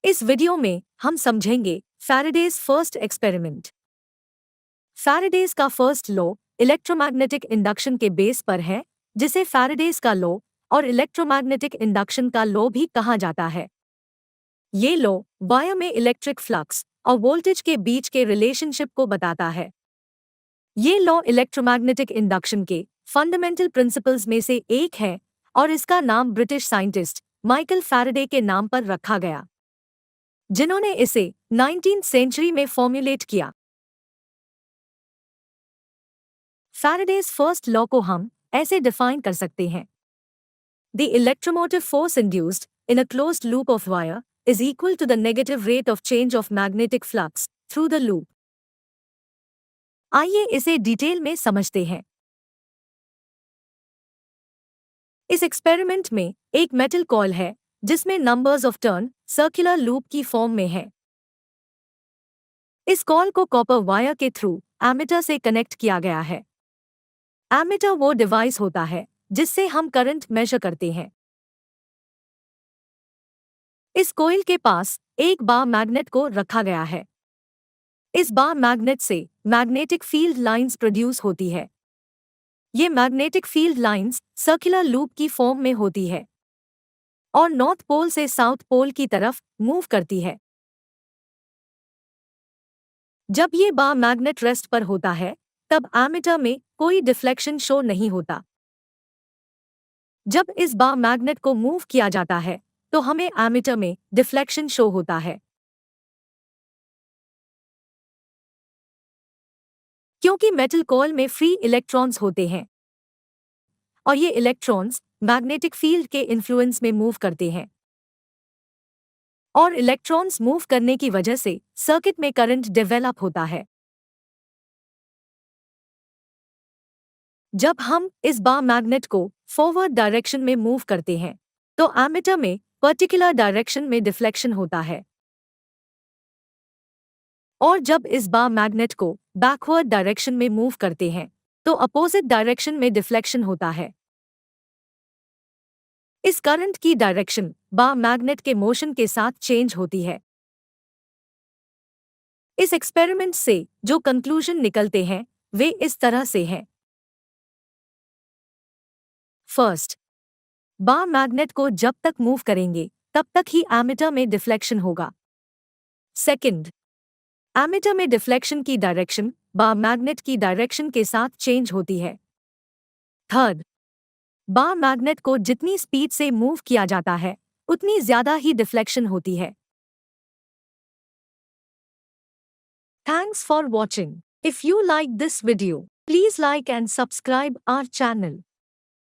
इस वीडियो में हम समझेंगे फैराडेज फर्स्ट एक्सपेरिमेंट। फैराडेज का फर्स्ट लॉ इलेक्ट्रोमैग्नेटिक इंडक्शन के बेस पर है, जिसे फैराडेज का लॉ और इलेक्ट्रोमैग्नेटिक इंडक्शन का लॉ भी कहा जाता है। ये लॉ वायर में इलेक्ट्रिक फ्लक्स और वोल्टेज के बीच के रिलेशनशिप को बताता है। ये लॉ इलेक्ट्रोमैग्नेटिक इंडक्शन के फंडामेंटल प्रिंसिपल्स में से एक है और इसका नाम ब्रिटिश साइंटिस्ट माइकल फैराडे के नाम पर रखा गया, जिन्होंने इसे 19वीं सेंचुरी में फॉर्मुलेट किया। फैराडेज फर्स्ट लॉ को हम ऐसे डिफाइन कर सकते हैं: the electromotive force induced in a closed loop of wire is equal to the negative rate of change of magnetic flux through the loop. आइए इसे डिटेल में समझते हैं। इस एक्सपेरिमेंट में एक मेटल कॉइल है जिसमें numbers of turn circular loop की फॉर्म में है। इस कॉइल को कॉपर वायर के थ्रू एमीटर से कनेक्ट किया गया है। एमीटर वो डिवाइस होता है जिससे हम करंट मेजर करते हैं। इस कॉइल के पास एक बार मैग्नेट को रखा गया है। इस बार मैग्नेट से मैग्नेटिक फील्ड लाइंस प्रोड्यूस होती है। ये magnetic field lines circular loop की फॉर्म में होती है और नॉर्थ पोल से साउथ पोल की तरफ मूव करती है। जब ये बार मैग्नेट रेस्ट पर होता है, तब एमीटर में कोई डिफ्लेक्शन शो नहीं होता। जब इस बार मैग्नेट को मूव किया जाता है, तो हमें एमीटर में डिफ्लेक्शन शो होता है। क्योंकि मेटल कॉइल में फ्री इलेक्ट्रॉन्स होते हैं और ये इलेक्ट्रॉन्स मैग्नेटिक फील्ड के इन्फ्लुएंस में मूव करते हैं, और इलेक्ट्रॉन्स मूव करने की वजह से सर्किट में करंट डेवलप होता है। जब हम इस बार मैग्नेट को फॉरवर्ड डायरेक्शन में मूव करते हैं, तो एमीटर में पर्टिकुलर डायरेक्शन में डिफ्लेक्शन होता है, और जब इस बार मैग्नेट को बैकवर्ड डायरेक्शन में मूव करते हैं, तो अपोजिट डायरेक्शन में डिफ्लेक्शन होता है। इस करंट की डायरेक्शन बार मैग्नेट के मोशन के साथ चेंज होती है। इस एक्सपेरिमेंट से जो कंक्लूजन निकलते हैं वे इस तरह से हैं। फर्स्ट, बार मैग्नेट को जब तक मूव करेंगे तब तक ही एमीटर में डिफ्लेक्शन होगा। सेकंड, एमीटर में डिफ्लेक्शन की डायरेक्शन बार मैग्नेट की डायरेक्शन के साथ चेंज होती है। थर्ड, बार मैग्नेट को जितनी स्पीड से मूव किया जाता है उतनी ज्यादा ही डिफ्लेक्शन होती है। Thanks for watching. If you like this video, please like and subscribe our channel.